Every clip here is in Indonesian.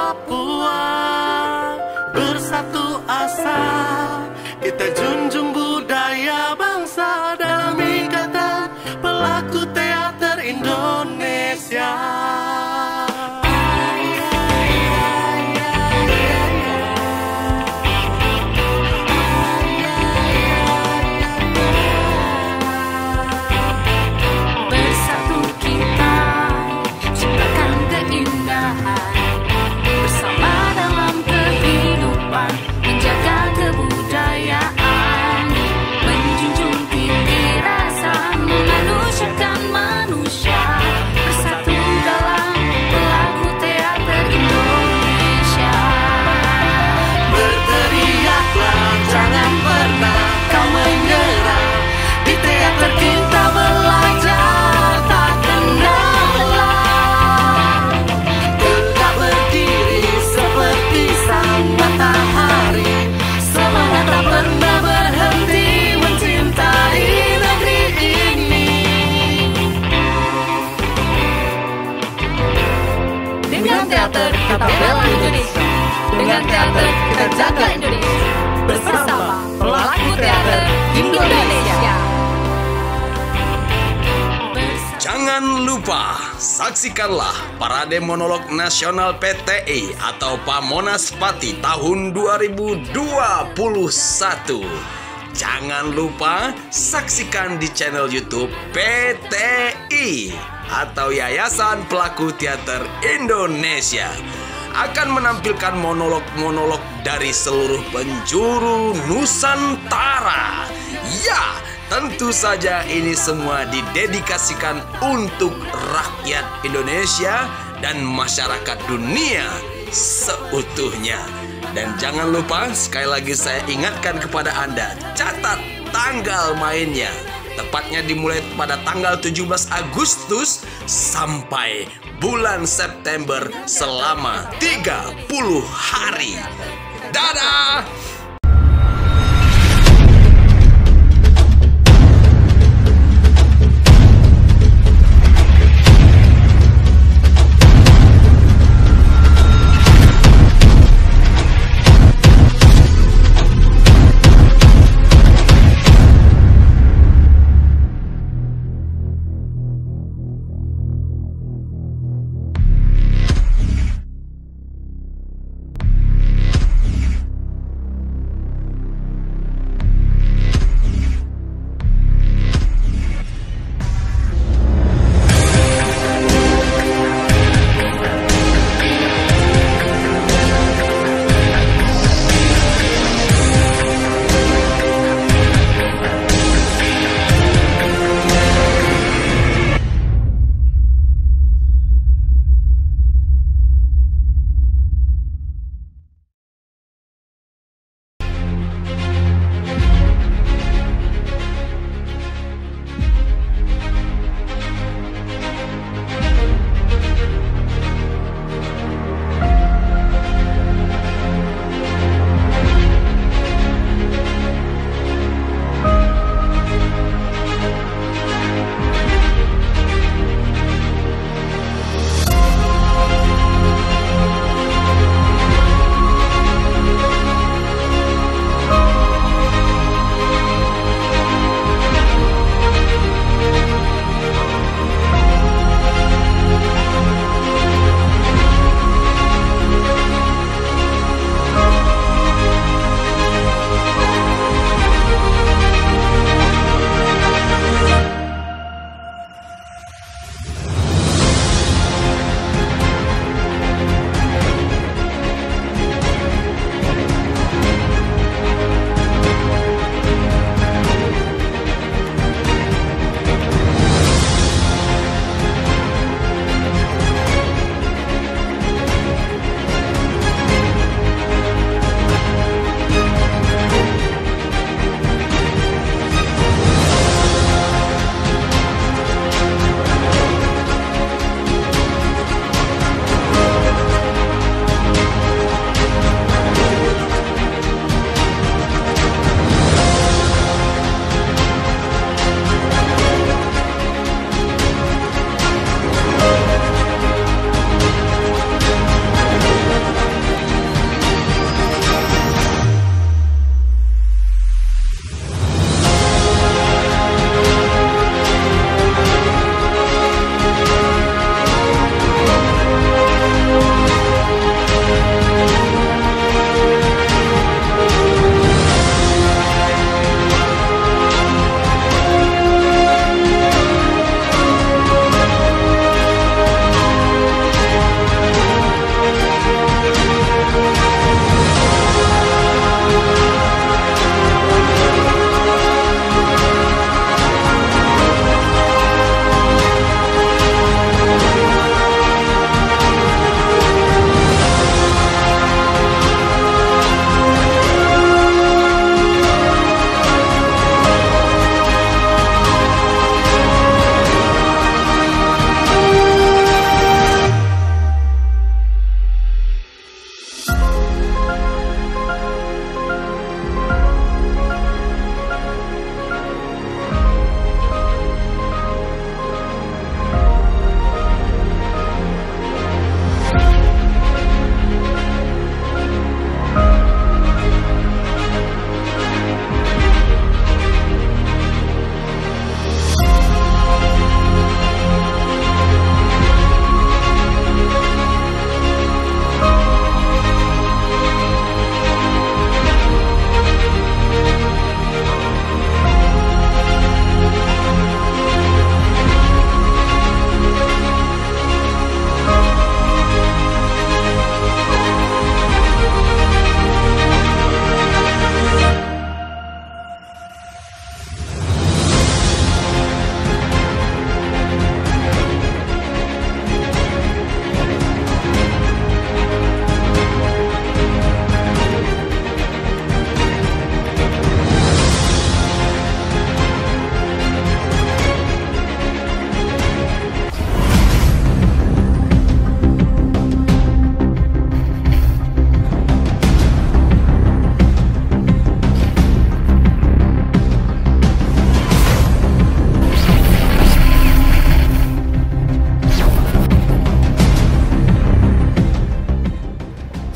Papua. Bersatu asa, kita junjung budaya bangsa dalam ikatan pelaku teater Indonesia. Teater kita bela Indonesia. Dengan teater kita jaga Indonesia. Bersama pelaku teater Indonesia. Jangan lupa saksikanlah Parade Monolog Nasional PTI atau Pamonas Pati tahun 2021. Jangan lupa saksikan di channel YouTube PTI atau Yayasan Pelaku Teater Indonesia. Akan menampilkan monolog-monolog dari seluruh penjuru Nusantara. Ya, tentu saja ini semua didedikasikan untuk rakyat Indonesia dan masyarakat dunia seutuhnya. Dan jangan lupa, sekali lagi saya ingatkan kepada Anda, catat tanggal mainnya. Tepatnya dimulai pada tanggal 17 Agustus sampai bulan September selama 30 hari. Dadah!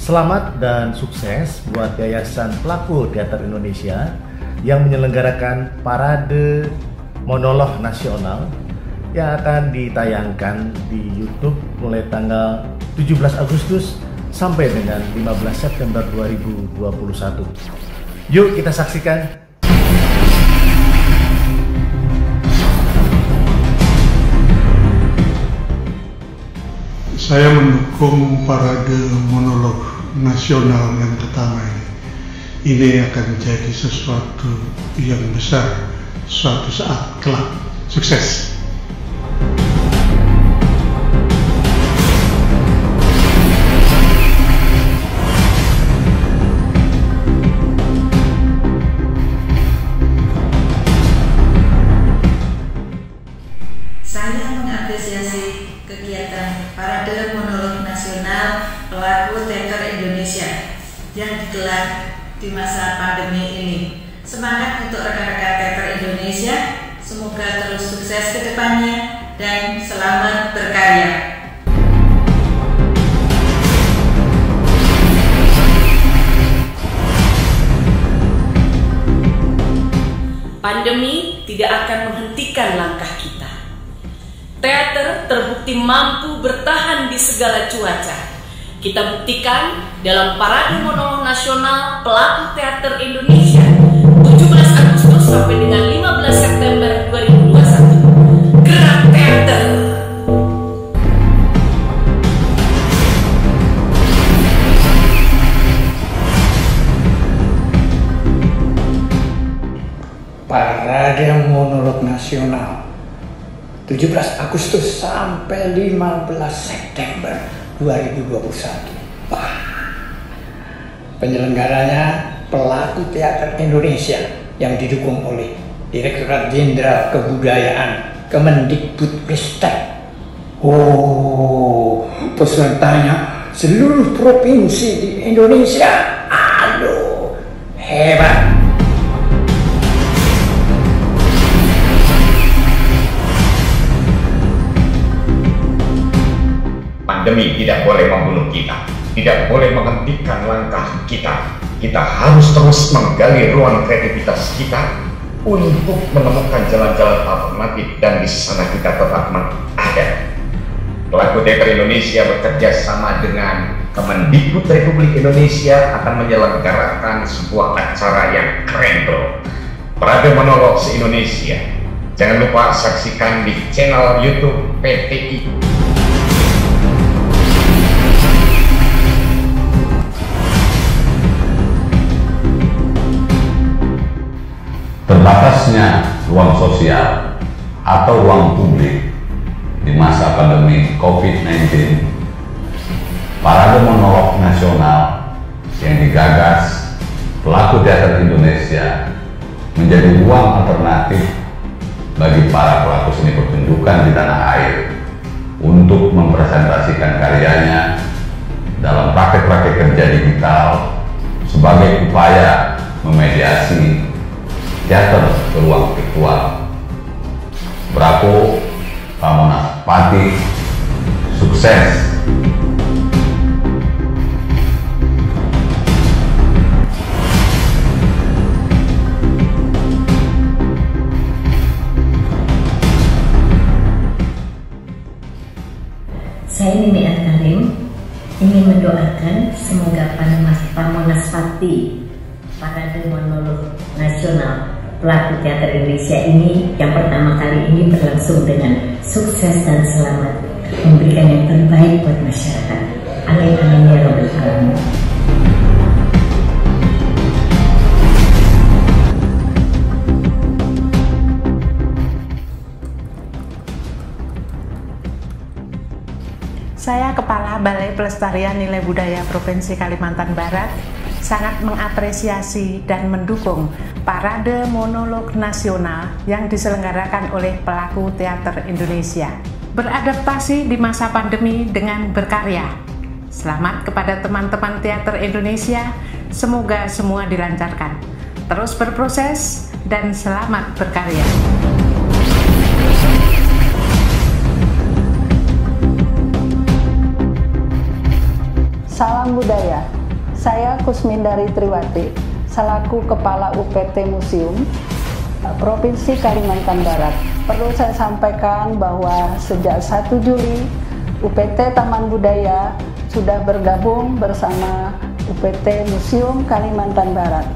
Selamat dan sukses buat Yayasan Pelaku Teater Indonesia yang menyelenggarakan Parade Monolog Nasional yang akan ditayangkan di YouTube mulai tanggal 17 Agustus sampai dengan 15 September 2021. Yuk kita saksikan. Saya mendukung Parade Monolog Nasional yang pertama ini. Ini akan menjadi sesuatu yang besar suatu saat kelak. Sukses! Saya mengapresiasi kegiatan Parade Monolog Nasional Pelaku Teater Indonesia yang digelar di masa pandemi ini. Semangat untuk rekan-rekan teater Indonesia, semoga terus sukses ke depannya dan selamat berkarya. Pandemi tidak akan menghentikan langkah kita. Teater terbukti mampu bertahan di segala cuaca. Kita buktikan dalam Parade Monolog Nasional Pelaku Teater Indonesia 17 Agustus sampai dengan 15 September 2021. Gerak Teater. Parade Monolog Nasional 17 Agustus sampai 15 September 2021. Wah. Penyelenggaranya Pelaku Teater Indonesia yang didukung oleh Direktorat Jenderal Kebudayaan Kemendikbudristek. Oh, pesertanya seluruh provinsi di Indonesia. Aduh, hebat. Pandemi tidak boleh membunuh kita, tidak boleh menghentikan langkah kita. Kita harus terus menggali ruang kreativitas kita untuk menemukan jalan-jalan alternatif dan di sana kita tetap ada. Pelaku Teater Indonesia bekerja sama dengan Kemendikbud Republik Indonesia akan menyelenggarakan sebuah acara yang keren, bro. Parade Monolog se-Indonesia. Jangan lupa saksikan di channel YouTube PTI. Terbatasnya ruang sosial atau ruang publik di masa pandemi COVID-19, Parade Monolog Nasional yang digagas Pelaku Teater Indonesia menjadi ruang alternatif bagi para pelaku seni pertunjukan di tanah air untuk mempresentasikan karyanya dalam praktek-praktek kerja digital sebagai upaya memediasi teater ke ruang virtual. Bravo, Pak Monas Pati, sukses. Saya Mimi Al-Karim ingin mendoakan semoga Pak Monas Pati Parade Monolog Nasional Pelaku Teater Indonesia ini yang pertama kali ini berlangsung dengan sukses dan selamat, memberikan yang terbaik buat masyarakat. Amin amin ya rabbal alamin. Saya Kepala Balai Pelestarian Nilai Budaya Provinsi Kalimantan Barat sangat mengapresiasi dan mendukung Parade Monolog Nasional yang diselenggarakan oleh Pelaku Teater Indonesia. Beradaptasi di masa pandemi dengan berkarya. Selamat kepada teman-teman teater Indonesia, semoga semua dilancarkan. Terus berproses dan selamat berkarya. Salam Salam budaya. Saya Kusmindari Triwati, selaku Kepala UPT Museum Provinsi Kalimantan Barat. Perlu saya sampaikan bahwa sejak 1 Juli UPT Taman Budaya sudah bergabung bersama UPT Museum Kalimantan Barat.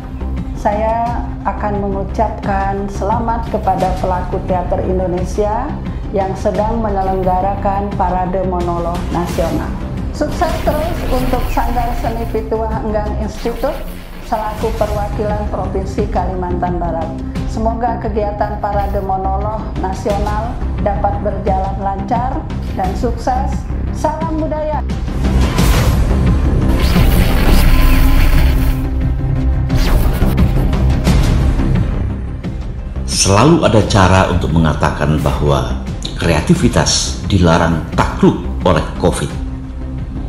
Saya akan mengucapkan selamat kepada pelaku teater Indonesia yang sedang menyelenggarakan Parade Monolog Nasional. Sukses terus untuk Sanggar Seni Pituah Enggang Institut selaku perwakilan Provinsi Kalimantan Barat. Semoga kegiatan Parade Monolog Nasional dapat berjalan lancar dan sukses. Salam budaya. Selalu ada cara untuk mengatakan bahwa kreativitas dilarang takluk oleh COVID.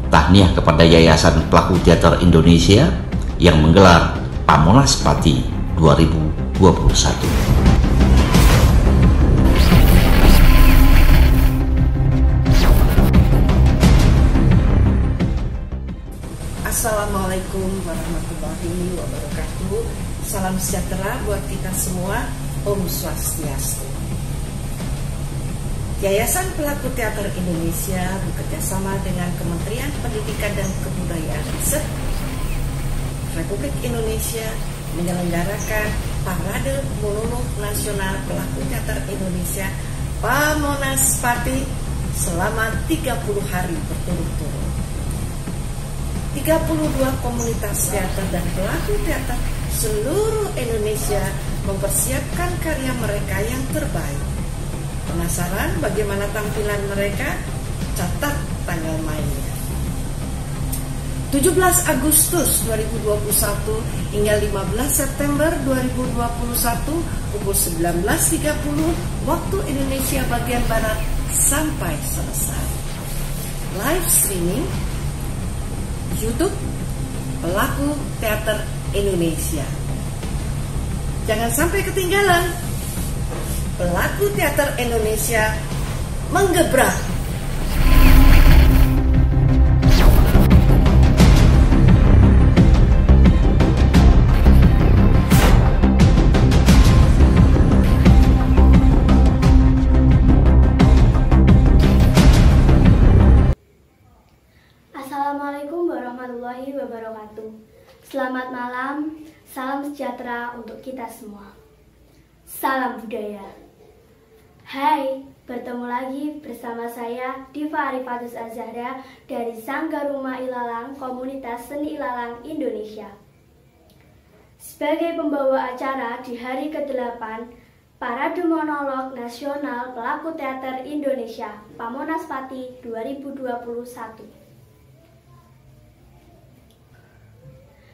Tahniah kepada Yayasan Pelaku Teater Indonesia yang menggelar Pamonas Pati 2021. Assalamualaikum warahmatullahi wabarakatuh. Salam sejahtera buat kita semua. Om Swastiastu. Yayasan Pelaku Teater Indonesia bekerjasama dengan Kementerian Pendidikan dan Kebudayaan Riset Republik Indonesia menyelenggarakan Parade Monolog Nasional Pelaku Teater Indonesia Pamonas Pati selama 30 hari berturut-turut. 32 komunitas teater dan pelaku teater seluruh Indonesia mempersiapkan karya mereka yang terbaik. Penasaran bagaimana tampilan mereka? Catat tanggal mainnya. 17 Agustus 2021 hingga 15 September 2021 pukul 19.30 waktu Indonesia bagian Barat sampai selesai. Live streaming YouTube Pelaku Teater Indonesia. Jangan sampai ketinggalan. Pelaku Teater Indonesia menggebrak. Assalamualaikum warahmatullahi wabarakatuh. Selamat malam, salam sejahtera untuk kita semua. Salam budaya. Hai, bertemu lagi bersama saya Diva Arifatus Azahra dari Sanggar Rumah Ilalang Komunitas Seni Ilalang Indonesia. Sebagai pembawa acara di hari ke-8 Parade Monolog Nasional Pelaku Teater Indonesia Pamonas Pati 2021.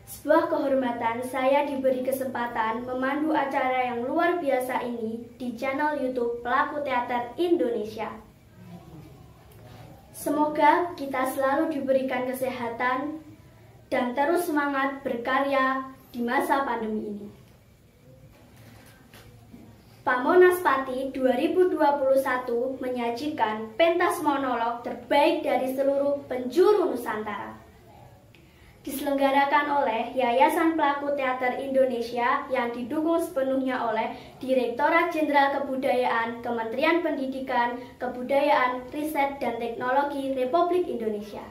Sebuah kehormatan saya diberi kesempatan memandu acara yang luar biasa ini di channel YouTube Pelaku Teater Indonesia. Semoga kita selalu diberikan kesehatan dan terus semangat berkarya di masa pandemi ini. Pamonas Pati 2021 menyajikan pentas monolog terbaik dari seluruh penjuru Nusantara. Diselenggarakan oleh Yayasan Pelaku Teater Indonesia yang didukung sepenuhnya oleh Direktorat Jenderal Kebudayaan Kementerian Pendidikan, Kebudayaan, Riset, dan Teknologi Republik Indonesia.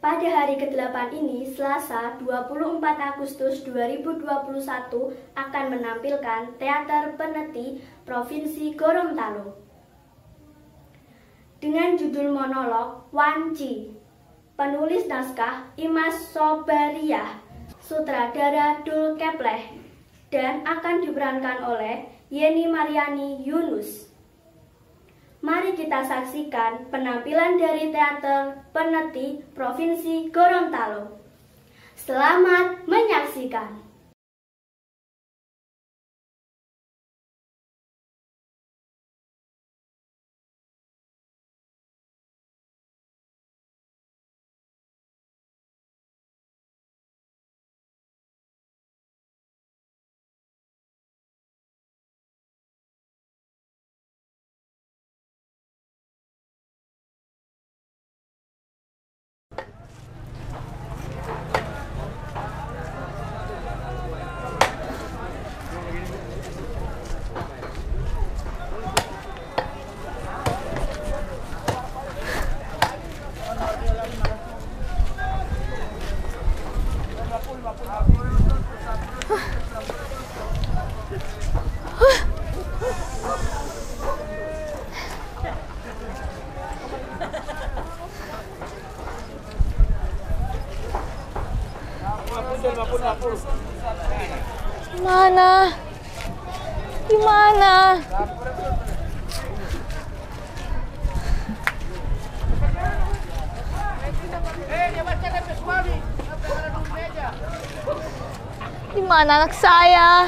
Pada hari ke-8 ini, Selasa 24 Agustus 2021 akan menampilkan Teater Peneti Provinsi Gorontalo dengan judul monolog Wanci. Penulis naskah Imas Sobariah, sutradara Dul Kepleh, dan akan diperankan oleh Yeni Mariani Yunus. Mari kita saksikan penampilan dari Teater Peneti Provinsi Gorontalo. Selamat menyaksikan. Gimana? Gimana? Di mana anak saya?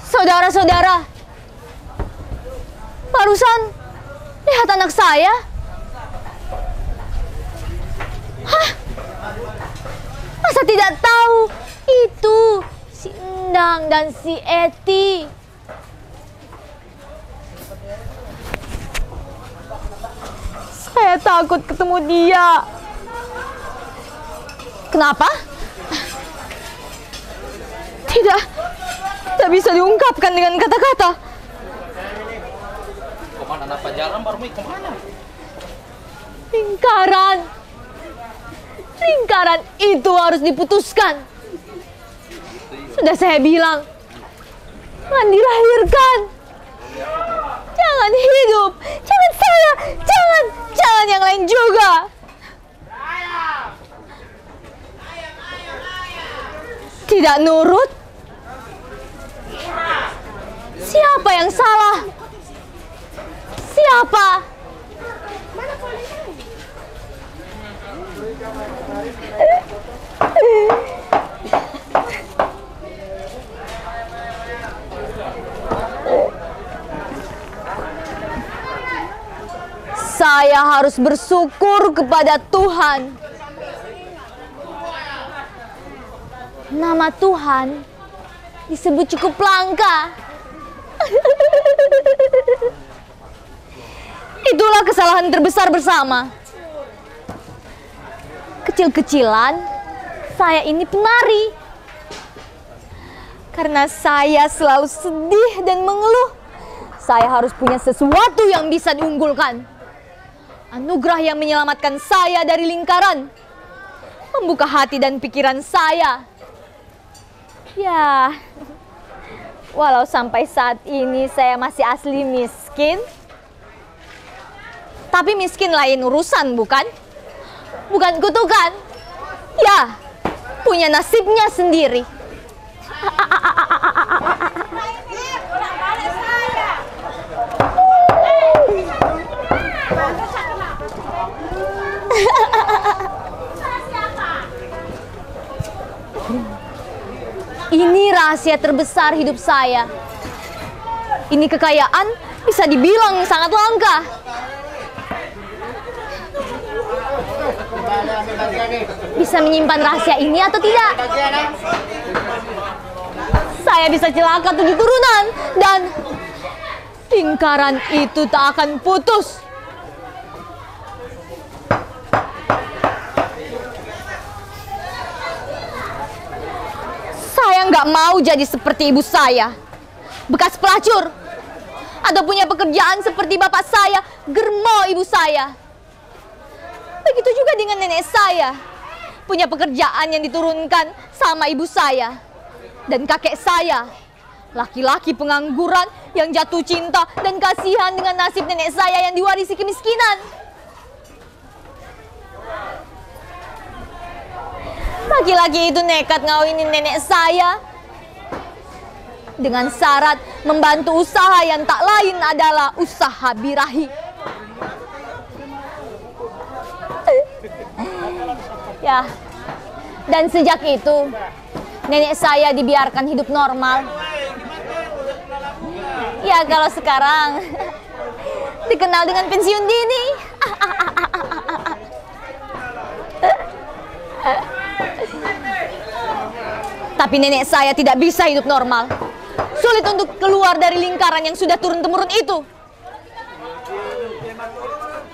Saudara-saudara, barusan lihat anak saya. Hah? Masa tidak tahu itu si Endang dan si Eti? Saya takut ketemu dia. Kenapa? Tidak bisa diungkapkan dengan kata-kata. Kemana napa jalan baru mau kemana? Lingkaran itu harus diputuskan. Sudah saya bilang, jangan dilahirkan, jangan hidup, jangan saya, jangan yang lain juga. Tidak nurut? Siapa yang salah? Siapa? Saya harus bersyukur kepada Tuhan. Nama Tuhan disebut cukup langka. Itulah kesalahan terbesar bersama. Kecil-kecilan, saya ini penari. Karena saya selalu sedih dan mengeluh, saya harus punya sesuatu yang bisa diunggulkan. Anugerah yang menyelamatkan saya dari lingkaran, membuka hati dan pikiran saya. Ya, walau sampai saat ini saya masih asli miskin, tapi miskin lain urusan, bukan? Bukan kutukan. Ya, punya nasibnya sendiri. Ini rahasia terbesar hidup saya. Ini kekayaan bisa dibilang sangat langka. Bisa menyimpan rahasia ini atau tidak? Saya bisa celaka 7 turunan dan lingkaran itu tak akan putus. Saya nggak mau jadi seperti ibu saya, bekas pelacur, atau punya pekerjaan seperti bapak saya, germo ibu saya. Begitu juga dengan nenek saya, punya pekerjaan yang diturunkan sama ibu saya. Dan kakek saya, laki-laki pengangguran yang jatuh cinta dan kasihan dengan nasib nenek saya yang diwarisi kemiskinan. Laki-laki itu nekat ngawinin nenek saya dengan syarat membantu usaha yang tak lain adalah usaha birahi. Ya, dan sejak itu nenek saya dibiarkan hidup normal. Ya, kalau sekarang dikenal dengan pensiun dini. Tapi nenek saya tidak bisa hidup normal. Sulit untuk keluar dari lingkaran yang sudah turun-temurun itu.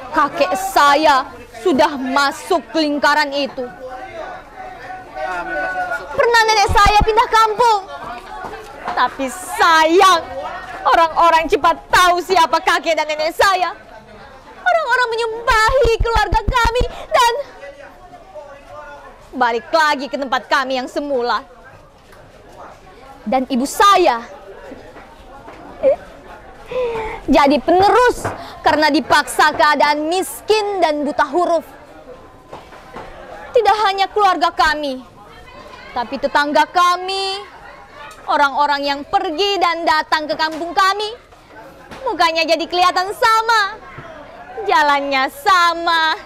Kakek saya sudah masuk ke lingkaran itu. Pernah nenek saya pindah kampung. Tapi sayang, orang-orang cepat tahu siapa kakek dan nenek saya. Orang-orang menyembahi keluarga kami dan balik lagi ke tempat kami yang semula. Dan ibu saya jadi penerus karena dipaksa keadaan miskin dan buta huruf. Tidak hanya keluarga kami, tapi tetangga kami, orang-orang yang pergi dan datang ke kampung kami, mukanya jadi kelihatan sama, jalannya sama,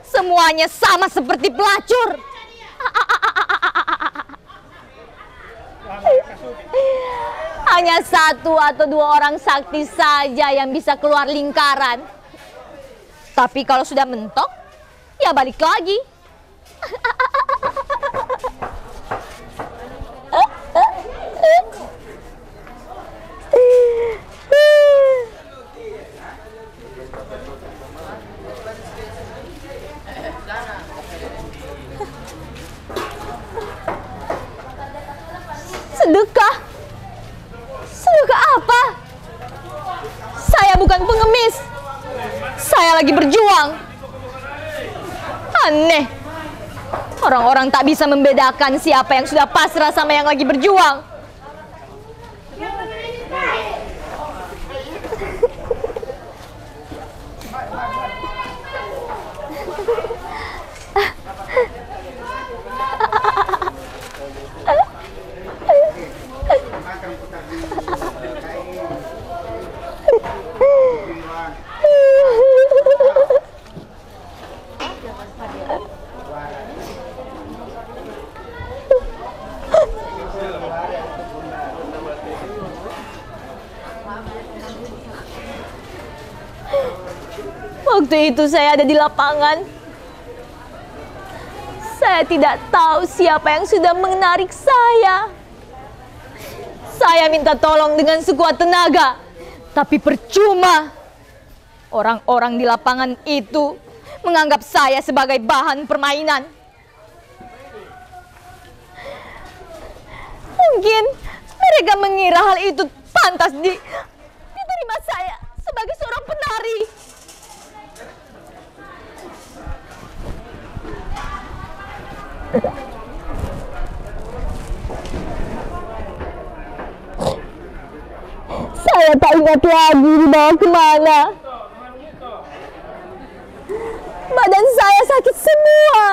semuanya sama seperti pelacur. Hanya 1 atau 2 orang sakti saja yang bisa keluar lingkaran. Tapi kalau sudah mentok, ya balik lagi. Sedekah? Sedekah apa? Saya bukan pengemis. Saya lagi berjuang. Aneh. Orang-orang tak bisa membedakan siapa yang sudah pasrah sama yang lagi berjuang. Waktu itu saya ada di lapangan. Saya tidak tahu siapa yang sudah menarik saya. Saya minta tolong dengan sekuat tenaga, tapi percuma. Orang-orang di lapangan itu menganggap saya sebagai bahan permainan. Mungkin mereka mengira hal itu pantas diterima saya sebagai seorang penari. Saya tak ingat lagi dibawa kemana. Badan saya sakit semua.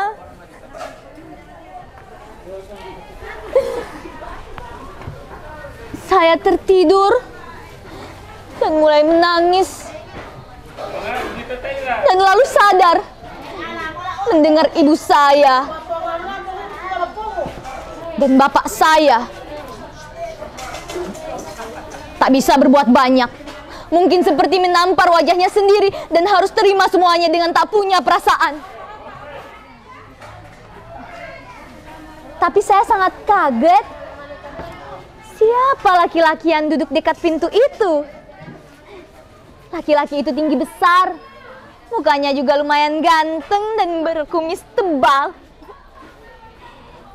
Saya tertidur dan mulai menangis. Dan lalu sadar mendengar ibu saya dan bapak saya tak bisa berbuat banyak. Mungkin seperti menampar wajahnya sendiri dan harus terima semuanya dengan tak punya perasaan. Tapi saya sangat kaget. Siapa laki-laki yang duduk dekat pintu itu? Laki-laki itu tinggi besar. Mukanya juga lumayan ganteng dan berkumis tebal.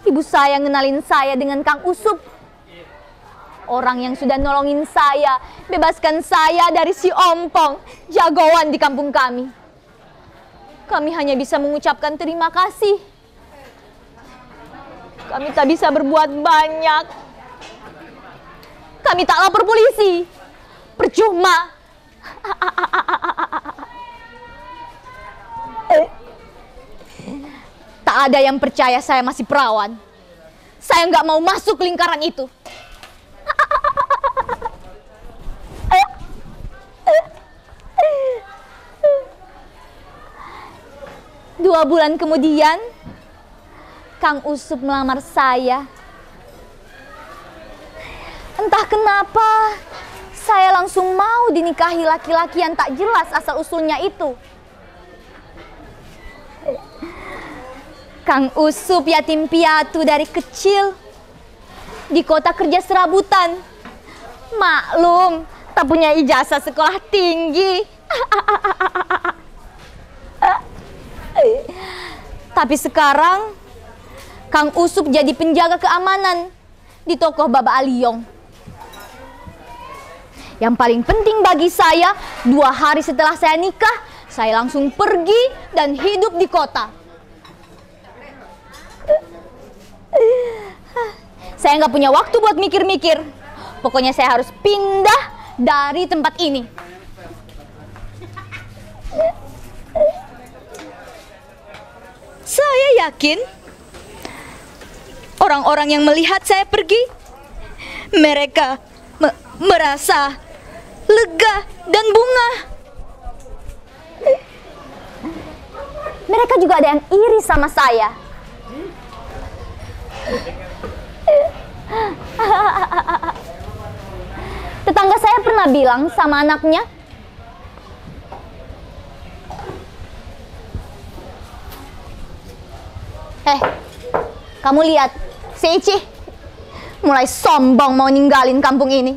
Ibu saya ngenalin saya dengan Kang Usup. Orang yang sudah nolongin saya, bebaskan saya dari si Ompong, jagoan di kampung kami. Kami hanya bisa mengucapkan terima kasih. Kami tak bisa berbuat banyak. Kami tak lapor polisi. Percuma. Tak ada yang percaya saya masih perawan. Saya nggak mau masuk lingkaran itu. 2 bulan kemudian, Kang Usup melamar saya. Entah kenapa, saya langsung mau dinikahi laki-laki yang tak jelas asal-usulnya itu. Kang Usup yatim piatu dari kecil. di kota kerja serabutan. Maklum, tak punya ijazah sekolah tinggi. Tapi sekarang Kang Usup jadi penjaga keamanan di toko Baba Aliyong. Yang paling penting bagi saya, 2 hari setelah saya nikah, saya langsung pergi dan hidup di kota. Saya nggak punya waktu buat mikir-mikir. Pokoknya saya harus pindah dari tempat ini. Saya yakin orang-orang yang melihat saya pergi, mereka merasa lega dan bunga. Mereka juga ada yang iri sama saya. Tetangga saya pernah bilang sama anaknya, kamu lihat si Ici mulai sombong mau ninggalin kampung ini.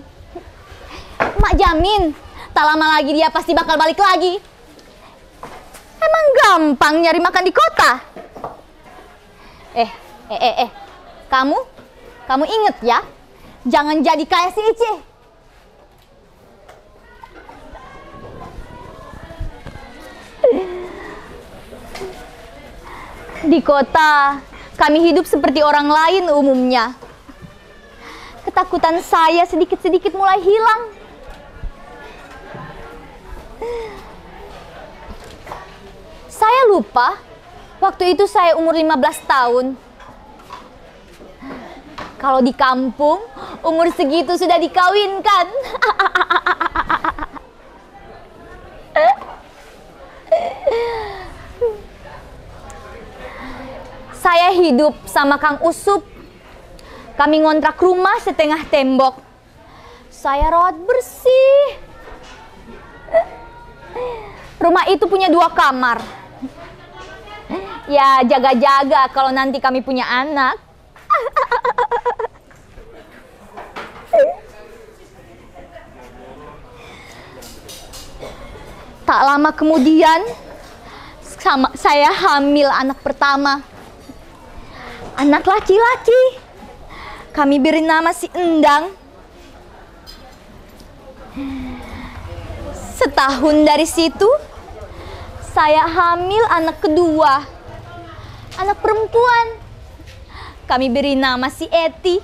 Mak jamin tak lama lagi dia pasti bakal balik lagi. Emang gampang nyari makan di kota? Kamu inget ya, jangan jadi kayak si Ici. Di kota, kami hidup seperti orang lain umumnya. Ketakutan saya sedikit-sedikit mulai hilang. Saya lupa, waktu itu saya umur 15 tahun. Kalau di kampung, umur segitu sudah dikawinkan. Saya hidup sama Kang Usup. Kami ngontrak rumah setengah tembok. Saya rawat bersih. Rumah itu punya 2 kamar. Ya jaga-jaga kalau nanti kami punya anak. Tak lama kemudian, saya hamil anak pertama. Anak laki-laki. Kami beri nama si Endang. Setahun dari situ, saya hamil anak kedua. Anak perempuan. Kami beri nama si Eti.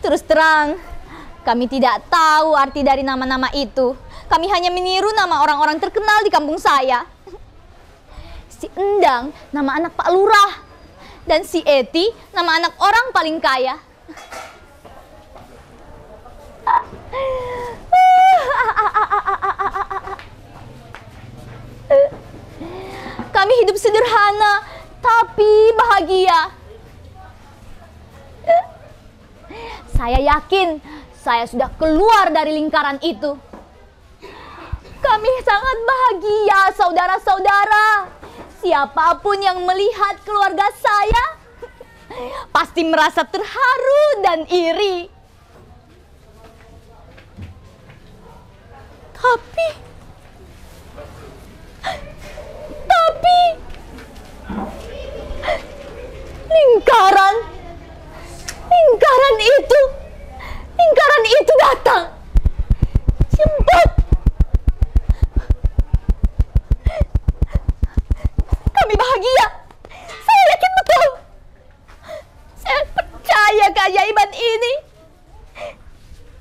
Terus terang, kami tidak tahu arti dari nama-nama itu. Kami hanya meniru nama orang-orang terkenal di kampung saya. Si Endang, nama anak Pak Lurah. Dan si Eti, nama anak orang paling kaya. Kami hidup sederhana, tapi bahagia. Saya yakin saya sudah keluar dari lingkaran itu. Kami sangat bahagia, saudara-saudara. Siapapun yang melihat keluarga saya pasti merasa terharu dan iri. Tapi lingkaran itu datang. Jemput. Kami bahagia. Saya yakin betul. Saya percaya keajaiban ini.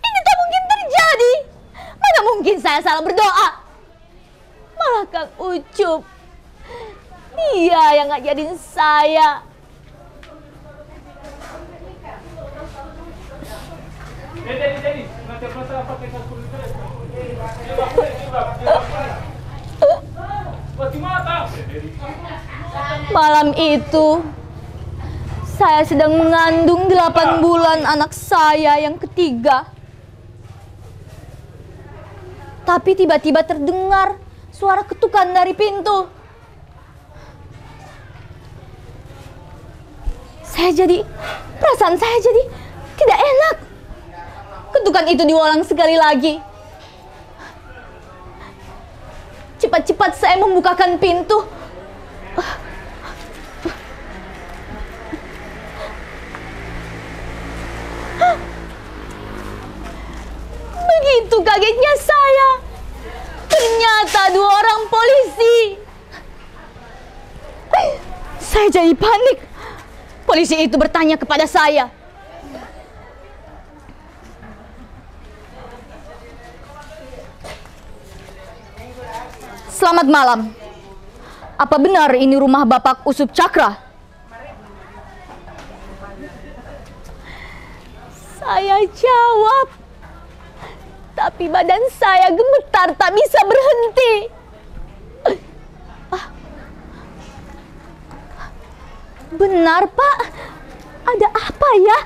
Ini tak mungkin terjadi. Mana mungkin saya salah berdoa. Malah Kang Ucup, dia yang ngajarin saya. Malam itu saya sedang mengandung 8 bulan anak saya yang ketiga. Tapi tiba-tiba terdengar suara ketukan dari pintu. Perasaan saya jadi tidak enak. Ketukan itu diulang sekali lagi. Cepat-cepat saya membukakan pintu. Begitu kagetnya saya, ternyata 2 orang polisi. Saya jadi panik. Polisi itu bertanya kepada saya, "Selamat malam. Apa benar ini rumah Bapak Usup Cakra?" Saya jawab, tapi badan saya gemetar tak bisa berhenti. "Benar, Pak. Ada apa ya?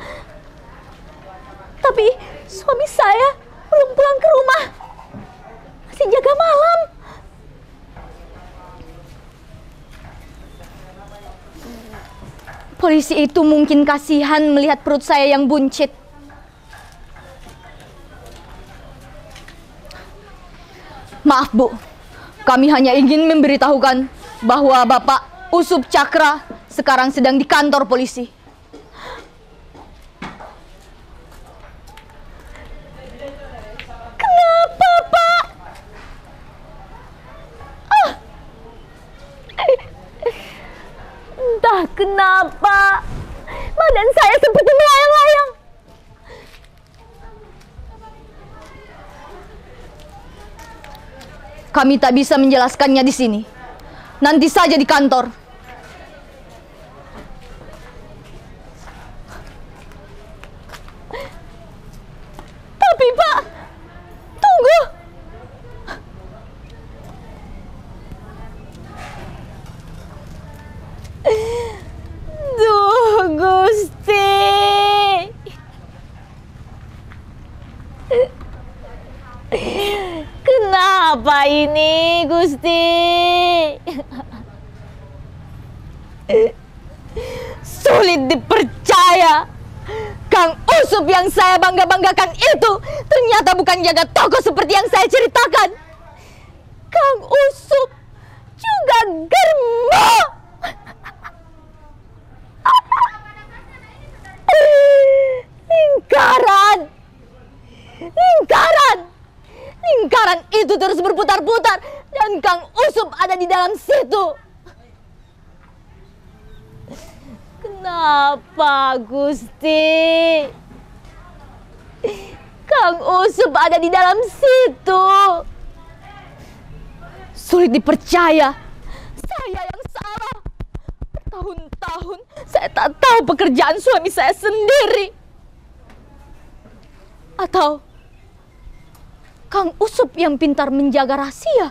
Tapi suami saya belum pulang ke rumah. Masih jaga malam." Polisi itu mungkin kasihan melihat perut saya yang buncit. "Maaf, Bu. Kami hanya ingin memberitahukan bahwa Bapak Usup Cakra sekarang sedang di kantor polisi." "Kenapa, Pak?" Entah kenapa badan saya seperti melayang-layang. "Kami tak bisa menjelaskannya di sini. Nanti saja di kantor." "Tapi Pak, tunggu." "Duh, Gusti. Kenapa ini, Gusti?" Sulit dipercaya. Kang Usup yang saya bangga-banggakan itu ternyata bukan jaga toko seperti yang saya ceritakan. Kang Usup juga germo. Lingkaran itu terus berputar-putar dan Kang Usup ada di dalam situ. Kenapa, Gusti? Kang Usup ada di dalam situ. Sulit dipercaya. Saya yang salah. Bertahun-tahun saya tak tahu pekerjaan suami saya sendiri. Atau Kang Usup yang pintar menjaga rahasia.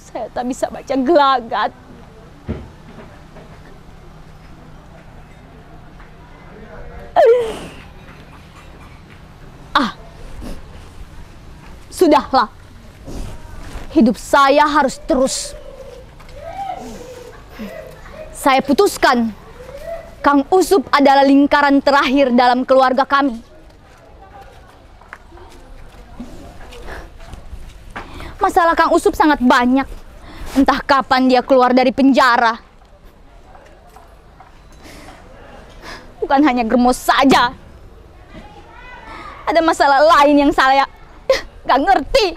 Saya tak bisa baca gelagat. Sudahlah. Hidup saya harus terus. Saya putuskan Kang Usup adalah lingkaran terakhir dalam keluarga kami. Masalah Kang Usup sangat banyak. Entah kapan dia keluar dari penjara. Bukan hanya germo saja. Ada masalah lain yang saya gak ngerti.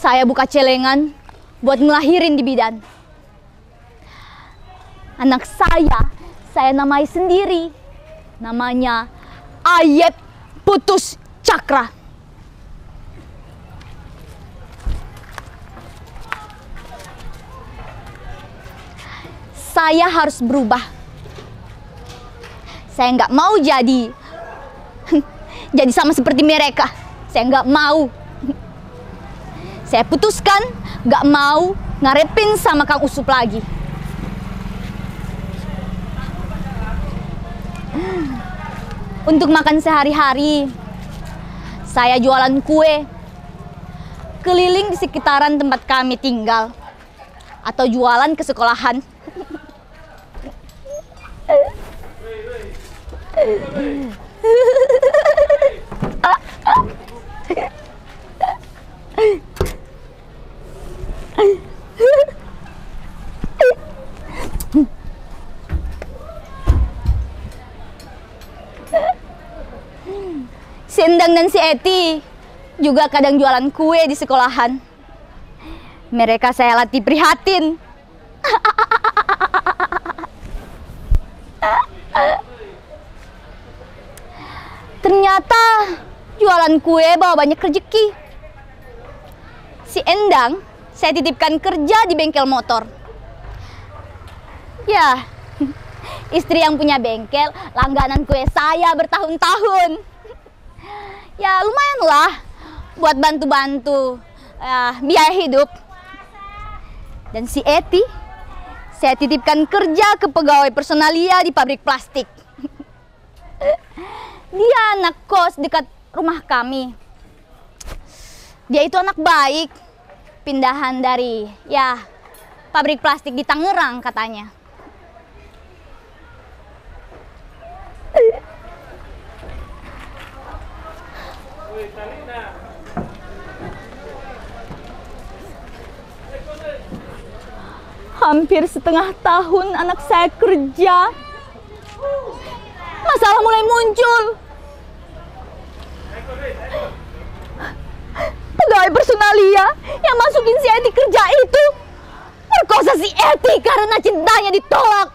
Saya buka celengan buat ngelahirin di bidan. Anak saya namai sendiri. Namanya Ayep Putus Cakra. Saya harus berubah. Saya nggak mau jadi sama seperti mereka. Saya nggak mau. Saya putuskan nggak mau ngarepin sama Kang Usup lagi. Untuk makan sehari-hari, saya jualan kue. keliling di sekitaran tempat kami tinggal atau jualan ke sekolahan. Si Endang dan si Eti juga kadang jualan kue di sekolahan. Mereka saya latih prihatin. Ternyata jualan kue bawa banyak rezeki. Si Endang saya titipkan kerja di bengkel motor. Ya, istri yang punya bengkel langganan kue saya bertahun-tahun. Ya lumayan lah buat bantu-bantu biaya hidup. Dan si Eti saya titipkan kerja ke pegawai personalia di pabrik plastik. Dia anak kos dekat rumah kami. Dia itu anak baik, pindahan dari pabrik plastik di Tangerang katanya. Hampir setengah tahun anak saya kerja, masalah mulai muncul. Pegawai personalia yang masukin si Eti kerja itu perkosa si Eti karena cintanya ditolak.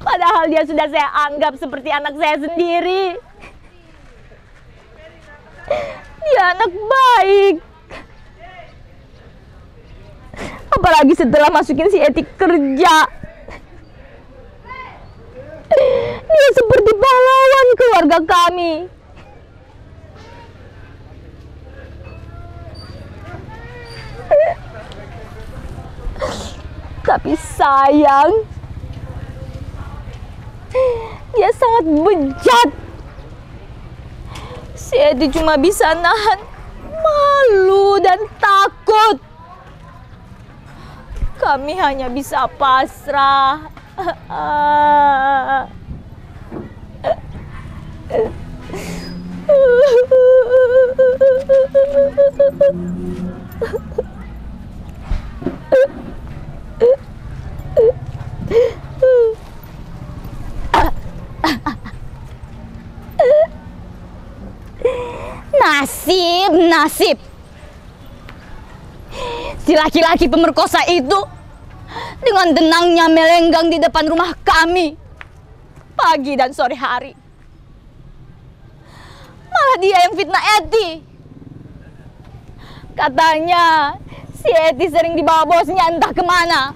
Padahal dia sudah saya anggap seperti anak saya sendiri. Dia anak baik. Apalagi setelah masukin si Eti kerja, dia seperti pahlawan keluarga kami. Tapi sayang, dia sangat bejat. Si Eti cuma bisa nahan malu dan takut. Kami hanya bisa pasrah. Nasib. Si laki-laki pemerkosa itu dengan tenangnya melenggang di depan rumah kami pagi dan sore hari. Malah dia yang fitnah Eti. Katanya si Eti sering dibawa bosnya entah kemana.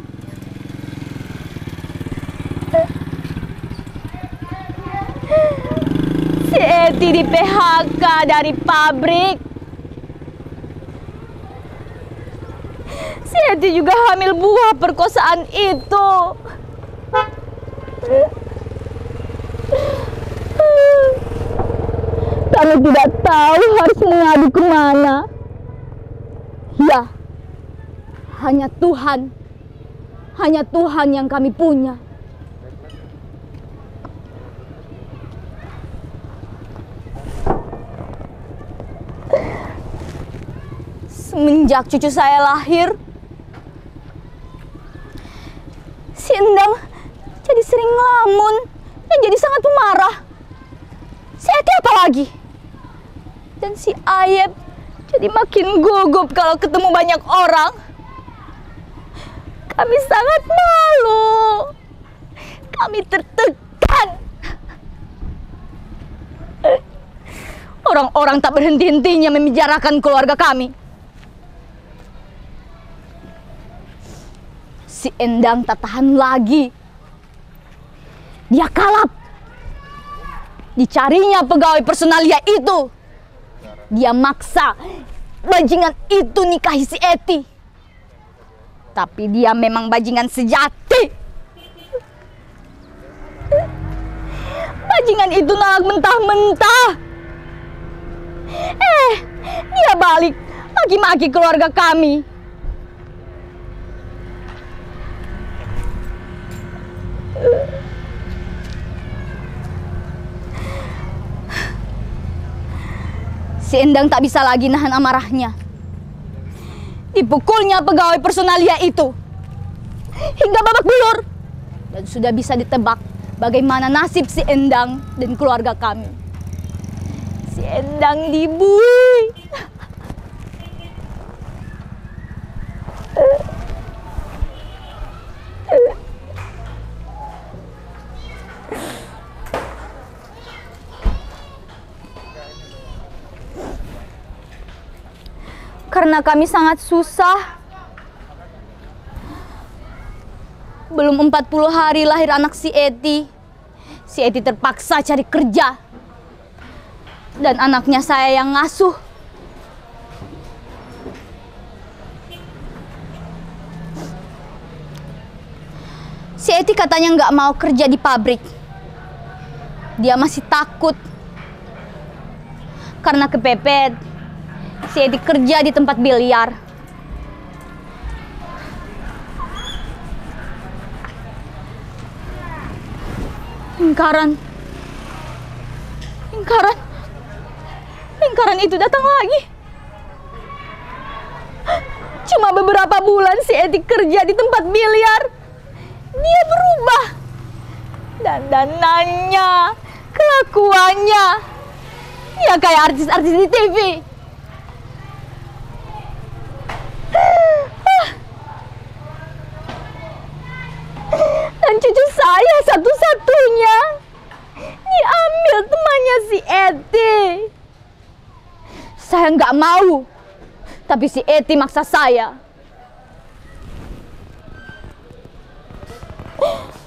Si Eti di PHK dari pabrik. Si Eti juga hamil buah perkosaan itu. Kami tidak tahu harus mengadu kemana. Ya, hanya Tuhan yang kami punya. Semenjak cucu saya lahir, si Endang jadi sering ngelamun dan jadi sangat pemarah. Si Eti apa lagi? Dan si Ayeb jadi makin gugup kalau ketemu banyak orang. Kami sangat malu. Kami tertekan. Orang-orang tak berhenti-hentinya membicarakan keluarga kami. Si Endang tak tahan lagi. Dia kalap. Dicarinya pegawai personalia itu. Dia maksa bajingan itu nikahi si Eti. Tapi dia memang bajingan sejati. Bajingan itu nolak mentah-mentah. Dia balik maki-maki keluarga kami. Si Endang tak bisa lagi nahan amarahnya. Dipukulnya pegawai personalia itu hingga babak belur. Dan sudah bisa ditebak bagaimana nasib si Endang dan keluarga kami. Si Endang dibui. Karena kami sangat susah. Belum 40 hari lahir anak si Eti. Si Eti terpaksa cari kerja. Dan anaknya saya yang ngasuh. Si Eti katanya nggak mau kerja di pabrik. Dia masih takut. Karena kepepet. Si Eti kerja di tempat biliar. Lingkaran itu datang lagi. Cuma beberapa bulan si Eti kerja di tempat biliar, dia berubah. Dandanannya, kelakuannya, ya kayak artis-artis di TV. Dan cucu saya satu-satunya diambil temannya si Eti. Saya nggak mau, tapi si Eti maksa saya.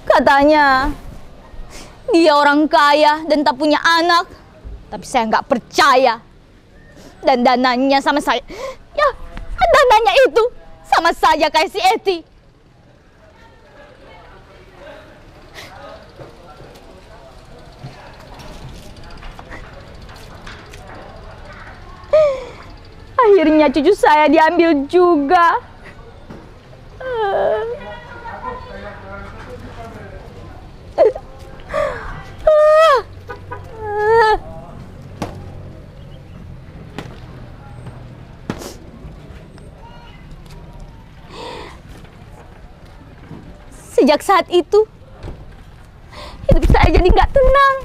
Katanya dia orang kaya dan tak punya anak, tapi saya nggak percaya. Dan dananya sama saya, ya dananya itu sama saja kayak si Eti. Akhirnya cucu saya diambil juga. Sejak saat itu, hidup saya jadi nggak tenang.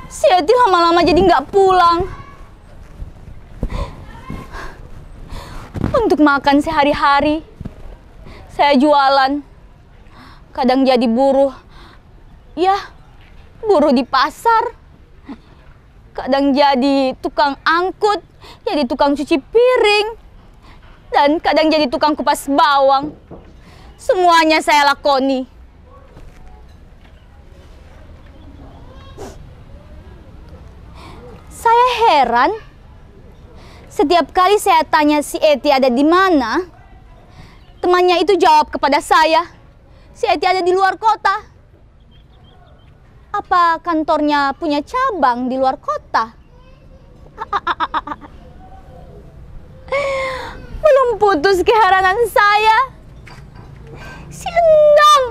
Si Eti lama-lama jadi nggak pulang. Untuk makan sehari-hari, saya jualan. Kadang jadi buruh. Ya, buruh di pasar. Kadang jadi tukang angkut, jadi tukang cuci piring. Dan kadang jadi tukang kupas bawang. Semuanya saya lakoni. Saya heran, setiap kali saya tanya si Eti ada di mana, temannya itu jawab kepada saya, si Eti ada di luar kota. Apa kantornya punya cabang di luar kota? Belum putus keheranan saya. Si Endang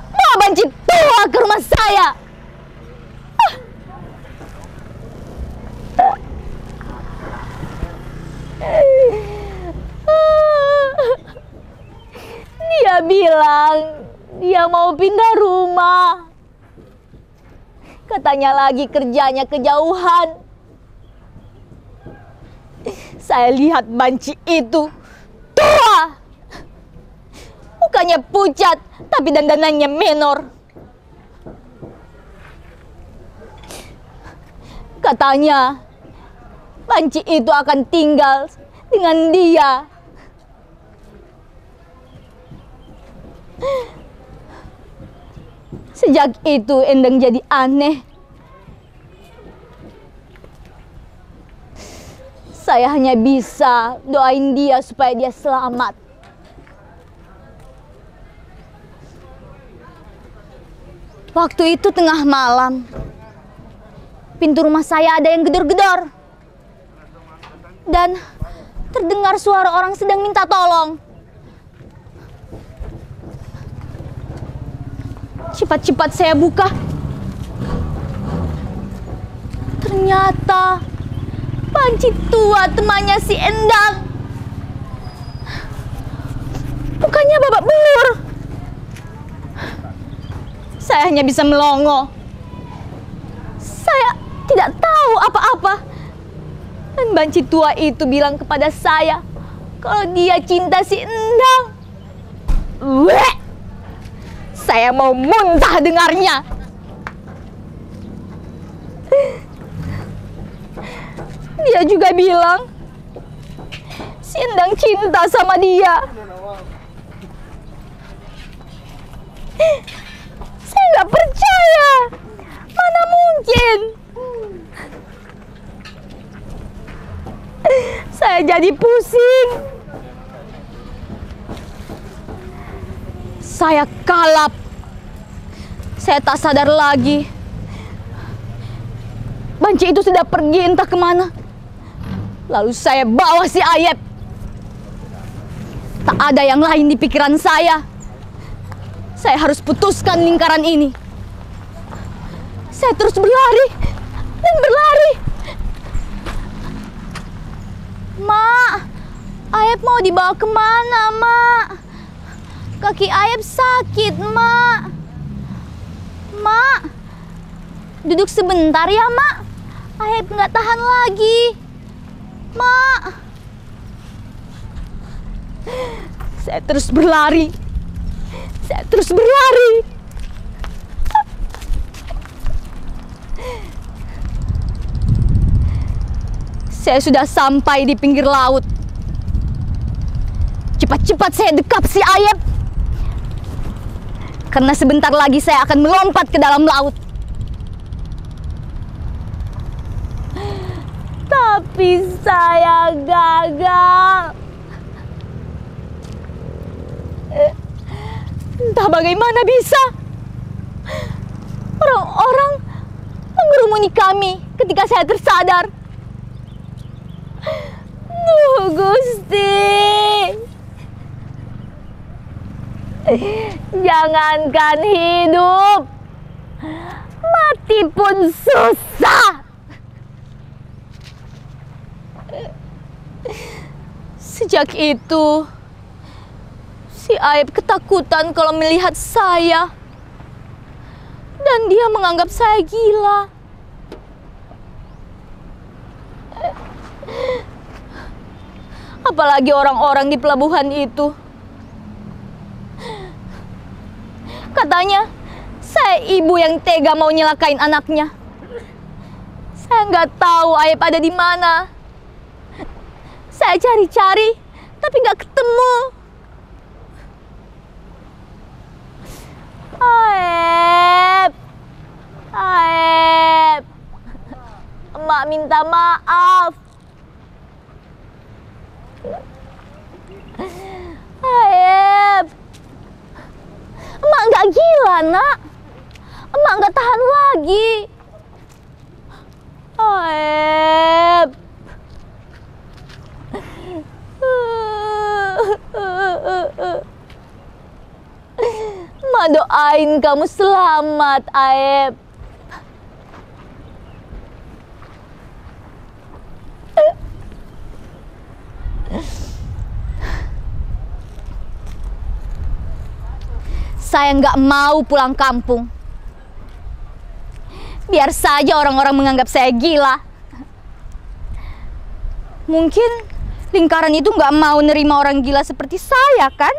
bawa banci tua ke rumah saya. Dia bilang dia mau pindah rumah. Katanya lagi kerjanya kejauhan. Saya lihat banci itu tua. Mukanya pucat, tapi dandanannya menor. Katanya banci itu akan tinggal dengan dia. Sejak itu Endang jadi aneh. Saya hanya bisa doain dia supaya dia selamat. Waktu itu tengah malam, pintu rumah saya ada yang gedor-gedor. Dan terdengar suara orang sedang minta tolong. Cepat-cepat saya buka. Ternyata panci tua temannya si Endang. Bukannya babak belur. Saya hanya bisa melongo. Saya tidak tahu apa-apa. Dan banci tua itu bilang kepada saya kalau dia cinta si Endang. Weh! Saya mau muntah dengarnya. Dia juga bilang si Endang cinta sama dia. Saya nggak percaya. Mana mungkin? Saya jadi pusing. Saya kalap. Saya tak sadar lagi. Banci itu sudah pergi entah kemana. Lalu saya bawa si Ayep. Tak ada yang lain di pikiran saya. Saya harus putuskan lingkaran ini. Saya terus berlari dan berlari. Mak, Ayep mau dibawa kemana, Mak? Kaki Ayep sakit, Mak. Mak, duduk sebentar ya, Mak. Ayep nggak tahan lagi. Mak. Saya terus berlari. Saya terus berlari. Saya sudah sampai di pinggir laut. Cepat-cepat saya dekap si Ayep. Karena sebentar lagi saya akan melompat ke dalam laut. Tapi saya gagal. Entah bagaimana bisa. Orang-orang mengerumuni kami ketika saya tersadar. Duh, Gusti. Jangankan hidup, mati pun susah. Sejak itu, si Ayep ketakutan kalau melihat saya. Dan dia menganggap saya gila. Apalagi orang-orang di pelabuhan itu. Katanya, saya ibu yang tega mau nyelakain anaknya. Saya nggak tahu Ayep ada di mana. Saya cari-cari, tapi nggak ketemu. Ayep, Ayep, Emak minta maaf. Ayep, Emak nggak gila, Nak. Emak nggak tahan lagi. Ayep. Emak doain kamu selamat, Ayep. Saya nggak mau pulang kampung. Biar saja orang-orang menganggap saya gila. Mungkin lingkaran itu nggak mau nerima orang gila seperti saya, kan?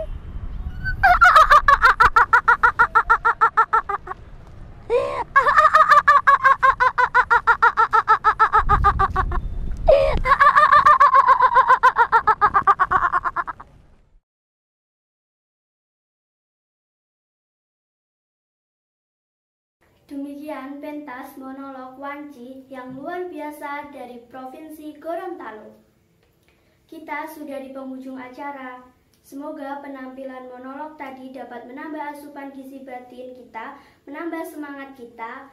Demikian pentas monolog Wanci yang luar biasa dari Provinsi Gorontalo. Kita sudah di penghujung acara. Semoga penampilan monolog tadi dapat menambah asupan gizi batin kita, menambah semangat kita,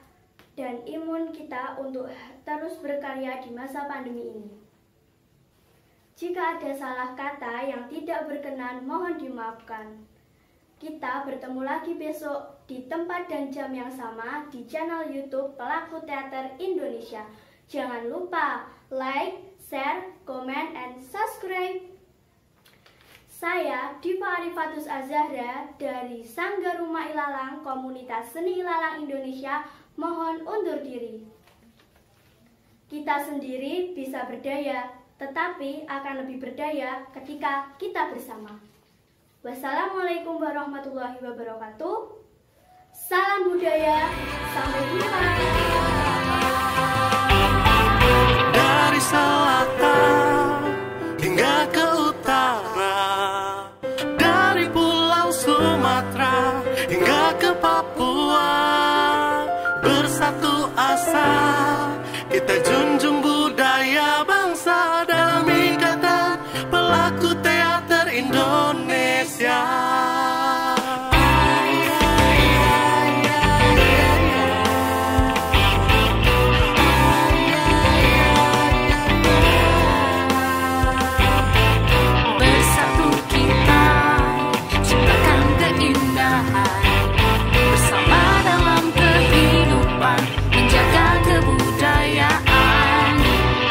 dan imun kita untuk terus berkarya di masa pandemi ini. Jika ada salah kata yang tidak berkenan, mohon dimaafkan. Kita bertemu lagi besok di tempat dan jam yang sama di channel YouTube Pelaku Teater Indonesia. Jangan lupa like, share, comment, and subscribe. Saya Diva Arifatus Azahra dari Sanggar Rumah Ilalang Komunitas Seni Ilalang Indonesia mohon undur diri. Kita sendiri bisa berdaya, tetapi akan lebih berdaya ketika kita bersama. Wassalamualaikum warahmatullahi wabarakatuh. Salam budaya, sampai jumpa. Dari selatan hingga ke utara, dari Pulau Sumatera hingga ke Papua, bersatu asa kita junjung budaya bangsa dalam ikatan pelaku teater Indonesia. Bersatu kita ciptakan keindahan, bersama dalam kehidupan, menjaga kebudayaan,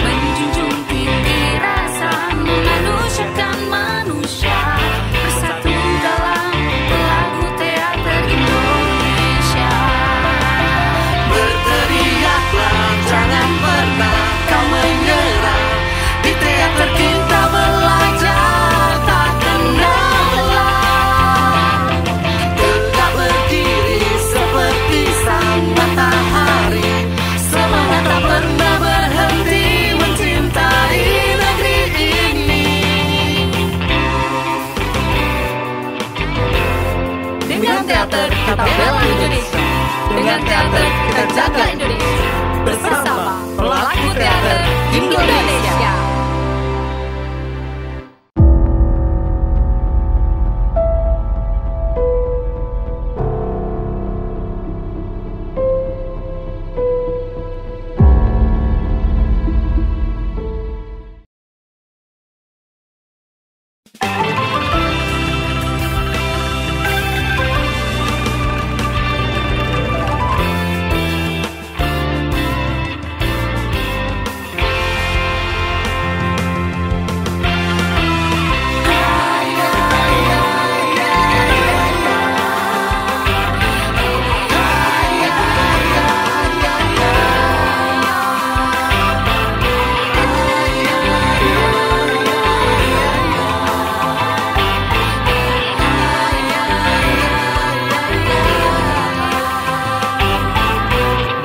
menjunjung tinggi rasa, memanusiakan manusia, bersatu dalam pelaku teater Indonesia. Berteriaklah, jangan pernah kau menyerah, di teater kita belajar tak kenal lelah, tetap berdiri seperti sang matahari, semangat tak pernah berhenti mencintai negeri ini. Dengan teater kita bela Indonesia, dengan teater kita jaga Indonesia, bersama pelaku teater Indonesia.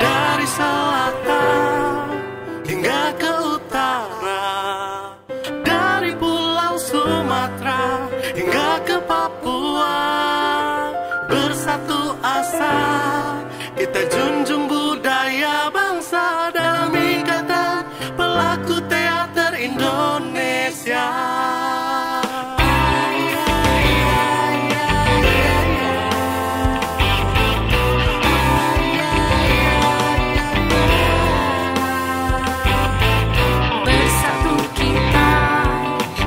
Dari selatan hingga ke utara, dari Pulau Sumatera hingga ke Papua, bersatu asa kita junjung budaya bangsa dalam ikatan pelaku teater Indonesia. Bersatu kita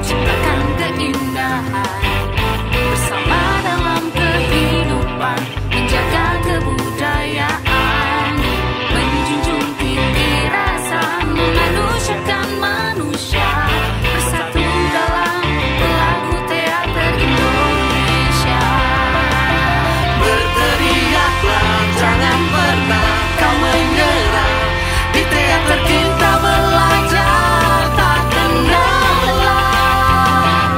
ciptakan keindahan, bersama dalam kehidupan, menjaga kebudayaan, menjunjung tinggi rasa, memanusiakan manusia, bersatu dalam pelaku teater Indonesia. Berteriaklah, jangan pernah kau menyerah, di teater kita belajar tak kenal lelah,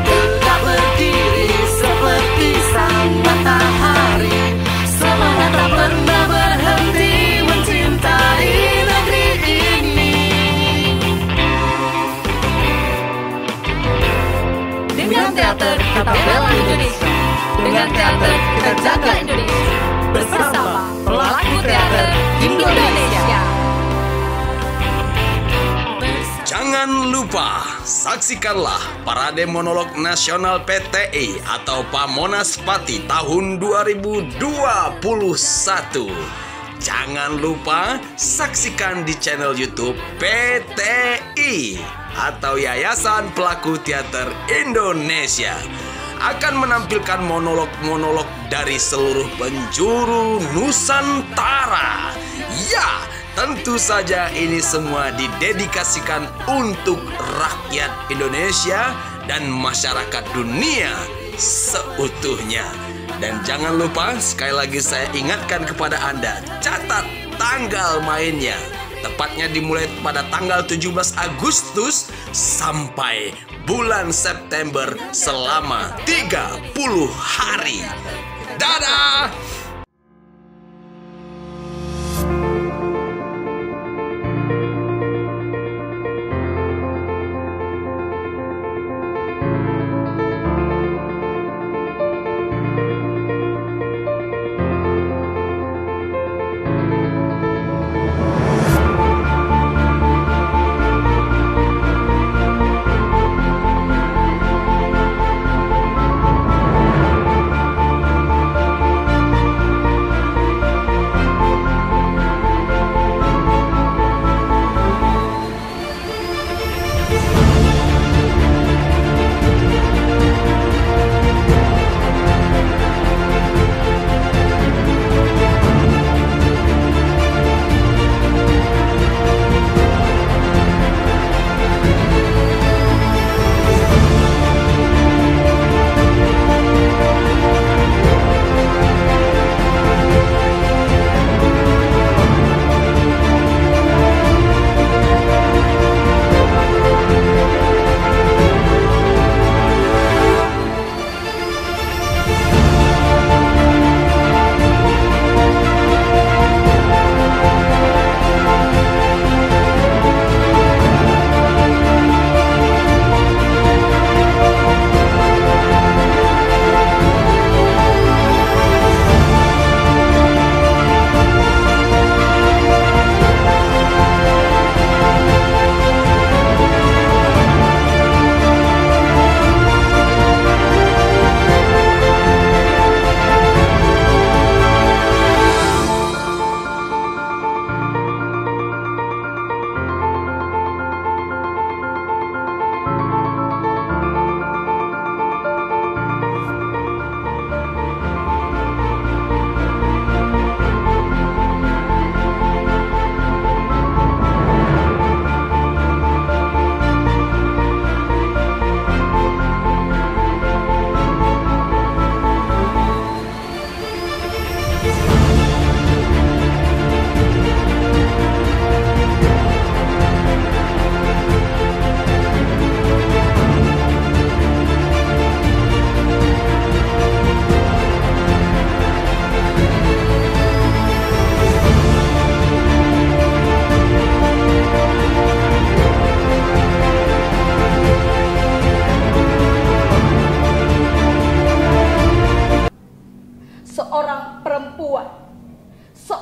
tetap berdiri seperti sang matahari, semangat tak pernah berhenti mencintai negeri ini. Dengan teater kita bela Indonesia, dengan teater kita jaga Indonesia, bersama pelaku teater Indonesia. Jangan lupa Saksikanlah Parade Monolog Nasional PTI atau Pamonas Pati tahun 2021. Jangan lupa saksikan di channel YouTube PTI atau Yayasan Pelaku Teater Indonesia. Akan menampilkan monolog-monolog dari seluruh penjuru Nusantara. Ya, tentu saja ini semua didedikasikan untuk rakyat Indonesia dan masyarakat dunia seutuhnya. Dan jangan lupa, sekali lagi saya ingatkan kepada Anda, catat tanggal mainnya. Tepatnya dimulai pada tanggal 17 Agustus sampai bulan September selama 30 hari. Dadah!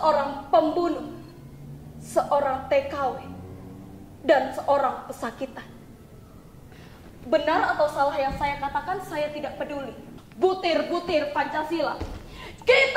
seorang pembunuh, seorang TKW, dan seorang pesakitan. Benar atau salah yang saya katakan, saya tidak peduli. Butir-butir Pancasila, kita